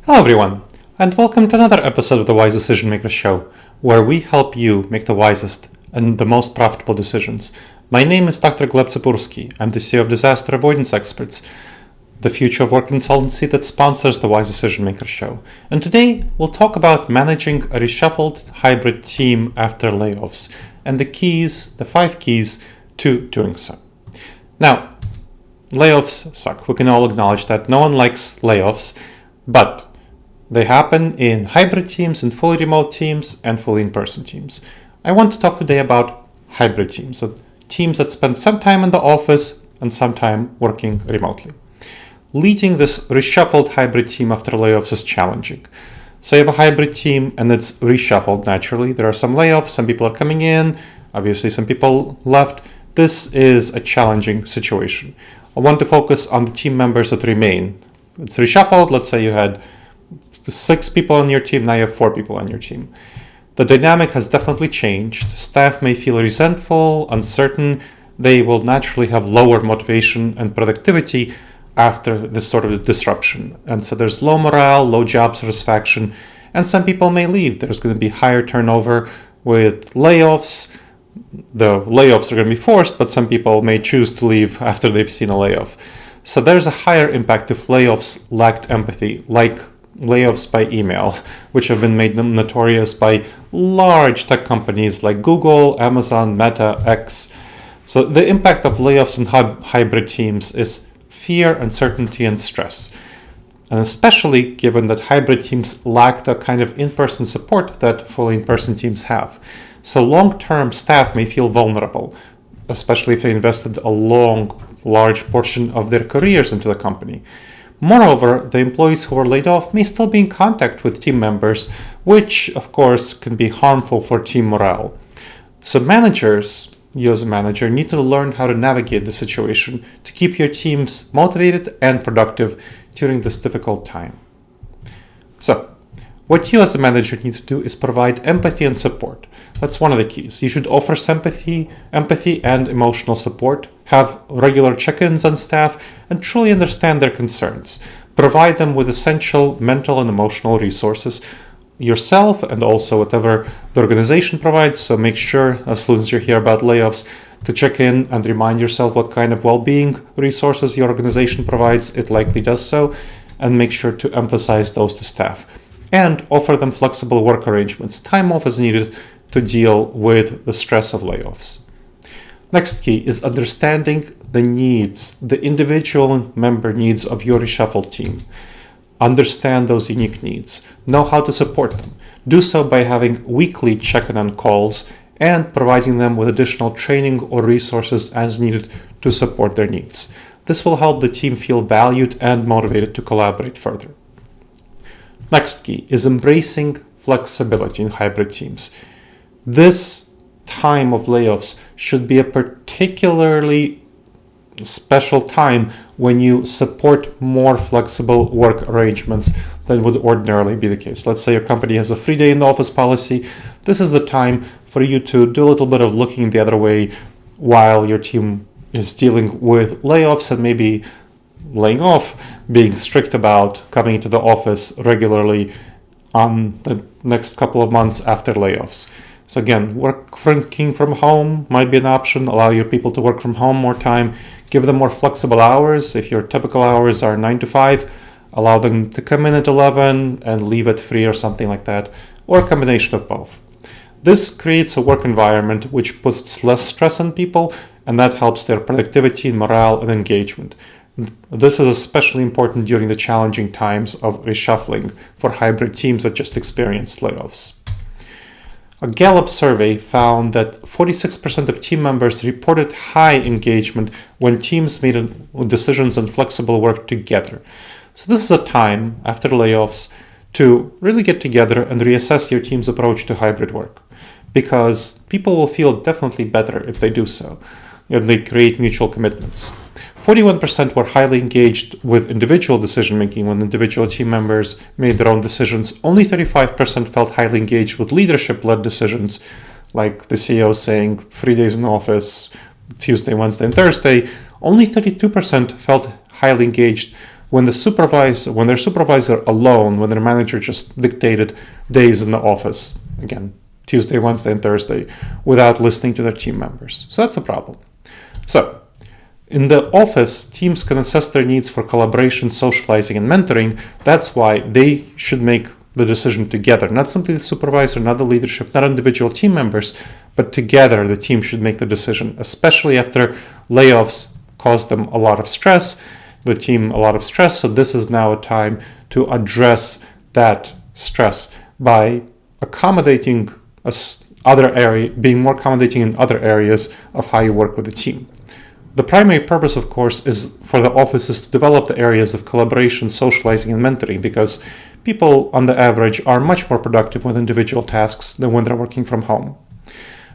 Hello everyone, and welcome to another episode of the Wise Decision Maker Show, where we help you make the wisest and the most profitable decisions. My name is Dr. Gleb Tsipursky. I'm the CEO of Disaster Avoidance Experts, the future of work consultancy that sponsors the Wise Decision Maker Show. And today we'll talk about managing a reshuffled hybrid team after layoffs and the 5 keys to doing so. Now, layoffs suck. We can all acknowledge that. No one likes layoffs, but they happen in hybrid teams, in fully remote teams, and fully in-person teams. I want to talk today about hybrid teams, so teams that spend some time in the office and some time working remotely. Leading this reshuffled hybrid team after layoffs is challenging. So you have a hybrid team and it's reshuffled naturally. There are some layoffs, some people are coming in, obviously some people left. This is a challenging situation. I want to focus on the team members that remain. It's reshuffled. Let's say you had 6 people on your team, now you have 4 people on your team. The dynamic has definitely changed. Staff may feel resentful, uncertain. They will naturally have lower motivation and productivity after this sort of disruption. And so there's low morale, low job satisfaction, and some people may leave. There's going to be higher turnover with layoffs. The layoffs are going to be forced, but some people may choose to leave after they've seen a layoff. So there's a higher impact if layoffs lacked empathy, like layoffs by email, which have been made notorious by large tech companies like Google, Amazon, Meta, X. So the impact of layoffs in hybrid teams is fear, uncertainty, and stress. And especially given that hybrid teams lack the kind of in-person support that fully in-person teams have. So long-term staff may feel vulnerable, especially if they invested a large portion of their careers into the company. Moreover, the employees who are laid off may still be in contact with team members, which of course can be harmful for team morale. So managers, you as a manager, need to learn how to navigate the situation to keep your teams motivated and productive during this difficult time. So, what you as a manager need to do is provide empathy and support. That's one of the keys. You should offer empathy and emotional support, have regular check-ins on staff, and truly understand their concerns. Provide them with essential mental and emotional resources yourself and also whatever the organization provides. So make sure, as soon as you hear about layoffs, to check in and remind yourself what kind of well-being resources your organization provides. It likely does so, and make sure to emphasize those to staff. And offer them flexible work arrangements, time off as needed to deal with the stress of layoffs. Next key is understanding the needs, the individual member needs of your reshuffled team. Understand those unique needs. Know how to support them. Do so by having weekly check-in calls and providing them with additional training or resources as needed to support their needs. This will help the team feel valued and motivated to collaborate further. Next key is embracing flexibility in hybrid teams. This time of layoffs should be a particularly special time when you support more flexible work arrangements than would ordinarily be the case. Let's say your company has a 3-day in the office policy. This is the time for you to do a little bit of looking the other way while your team is dealing with layoffs and maybe laying off, being strict about coming into the office regularly on the next couple of months after layoffs. So again, working from home might be an option. Allow your people to work from home more time. Give them more flexible hours. If your typical hours are 9 to 5, allow them to come in at 11 and leave at 3 or something like that, or a combination of both. This creates a work environment which puts less stress on people, and that helps their productivity, morale, and engagement. This is especially important during the challenging times of reshuffling for hybrid teams that just experienced layoffs. A Gallup survey found that 46% of team members reported high engagement when teams made decisions on flexible work together. So this is a time after layoffs to really get together and reassess your team's approach to hybrid work, because people will feel definitely better if they do so. They create mutual commitments. 41% were highly engaged with individual decision-making when individual team members made their own decisions. Only 35% felt highly engaged with leadership-led decisions, like the CEO saying 3 days in office, Tuesday, Wednesday, and Thursday. Only 32% felt highly engaged when their supervisor alone, when their manager just dictated days in the office, again, Tuesday, Wednesday, and Thursday, without listening to their team members. So that's a problem. So in the office, teams can assess their needs for collaboration, socializing, and mentoring. That's why they should make the decision together, not simply the supervisor, not the leadership, not individual team members, but together the team should make the decision, especially after layoffs caused them a lot of stress, the team a lot of stress. So this is now a time to address that stress by accommodating being more accommodating in other areas of how you work with the team. The primary purpose, of course, is for the offices to develop the areas of collaboration, socializing, and mentoring, because people, on the average, are much more productive with individual tasks than when they're working from home.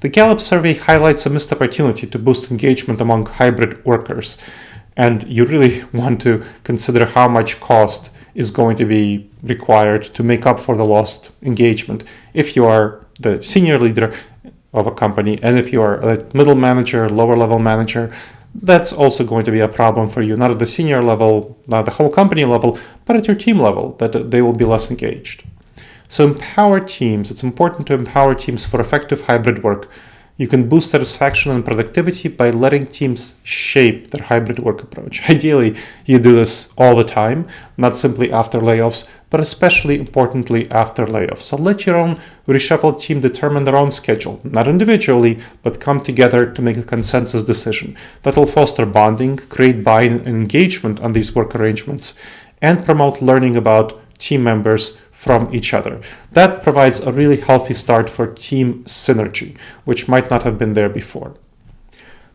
The Gallup survey highlights a missed opportunity to boost engagement among hybrid workers, and you really want to consider how much cost is going to be required to make up for the lost engagement if you are the senior leader of a company, and if you are a middle manager, lower level manager, that's also going to be a problem for you, not at the senior level, not the whole company level, but at your team level, that they will be less engaged. So empower teams. It's important to empower teams for effective hybrid work. You can boost satisfaction and productivity by letting teams shape their hybrid work approach. Ideally, you do this all the time, not simply after layoffs, but especially importantly after layoffs. So let your own reshuffled team determine their own schedule, not individually, but come together to make a consensus decision that will foster bonding, create buy-in and engagement on these work arrangements, and promote learning about team members from each other. That provides a really healthy start for team synergy, which might not have been there before.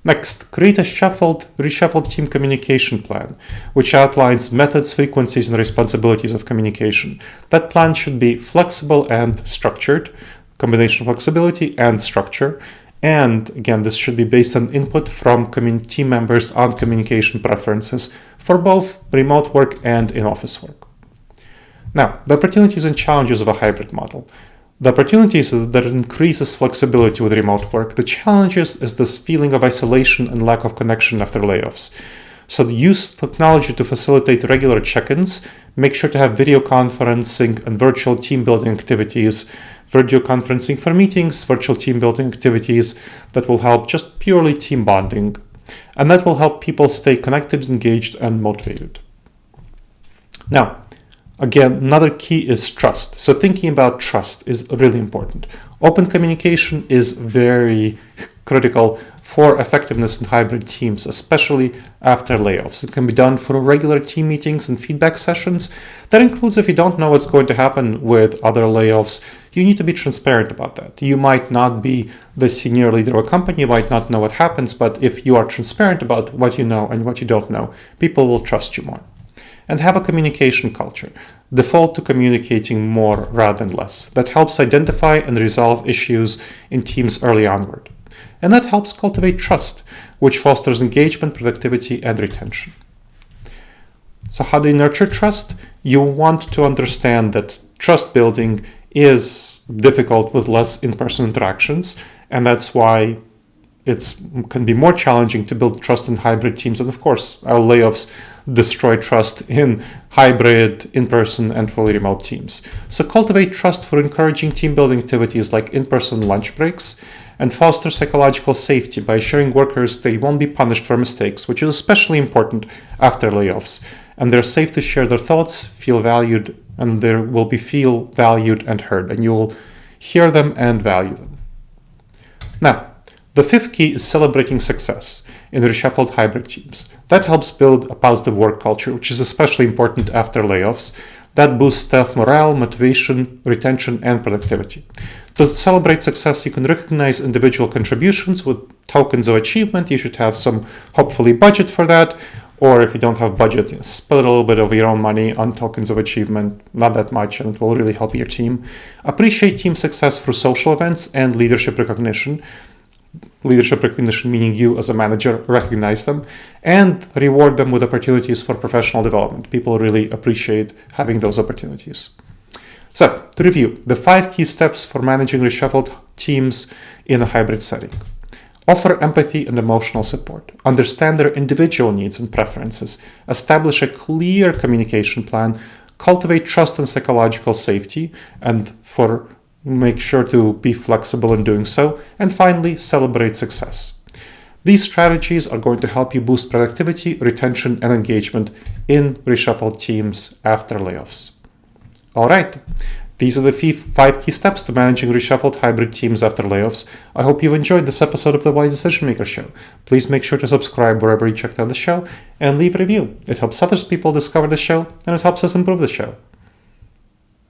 Next, create a reshuffled team communication plan, which outlines methods, frequencies, and responsibilities of communication. That plan should be flexible and structured, combination of flexibility and structure. And again, this should be based on input from team members on communication preferences for both remote work and in-office work. Now, the opportunities and challenges of a hybrid model. The opportunities is that it increases flexibility with remote work. The challenges is this feeling of isolation and lack of connection after layoffs. So use technology to facilitate regular check-ins. Make sure to have video conferencing and virtual team building activities, video conferencing for meetings, virtual team building activities that will help just purely team bonding. And that will help people stay connected, engaged, and motivated. Now, again, another key is trust. So thinking about trust is really important. Open communication is very critical for effectiveness in hybrid teams, especially after layoffs. It can be done through regular team meetings and feedback sessions. That includes if you don't know what's going to happen with other layoffs, you need to be transparent about that. You might not be the senior leader of a company, you might not know what happens, but if you are transparent about what you know and what you don't know, people will trust you more. And have a communication culture. Default to communicating more rather than less. That helps identify and resolve issues in teams early onward. And that helps cultivate trust, which fosters engagement, productivity, and retention. So how do you nurture trust? You want to understand that trust building is difficult with less in-person interactions, and that's why it can be more challenging to build trust in hybrid teams. And of course, our layoffs destroy trust in hybrid, in-person, and fully remote teams. So cultivate trust for encouraging team building activities like in-person lunch breaks, and foster psychological safety by assuring workers they won't be punished for mistakes, which is especially important after layoffs. And they're safe to share their thoughts, feel valued, and they will feel valued and heard, and you will hear them and value them. Now, the fifth key is celebrating success in reshuffled hybrid teams. That helps build a positive work culture, which is especially important after layoffs. That boosts staff morale, motivation, retention, and productivity. To celebrate success, you can recognize individual contributions with tokens of achievement. You should have some, hopefully, budget for that. Or if you don't have budget, spend a little bit of your own money on tokens of achievement, not that much, and it will really help your team. Appreciate team success through social events and leadership recognition. Leadership recognition meaning you as a manager recognize them, and reward them with opportunities for professional development. People really appreciate having those opportunities. So, to review, the 5 key steps for managing reshuffled teams in a hybrid setting. Offer empathy and emotional support. Understand their individual needs and preferences. Establish a clear communication plan. Cultivate trust and psychological safety, and make sure to be flexible in doing so. And finally, celebrate success. These strategies are going to help you boost productivity, retention, and engagement in reshuffled teams after layoffs. All right. These are the 5 key steps to managing reshuffled hybrid teams after layoffs. I hope you've enjoyed this episode of the Wise Decision Maker Show. Please make sure to subscribe wherever you checked out the show and leave a review. It helps other people discover the show, and it helps us improve the show.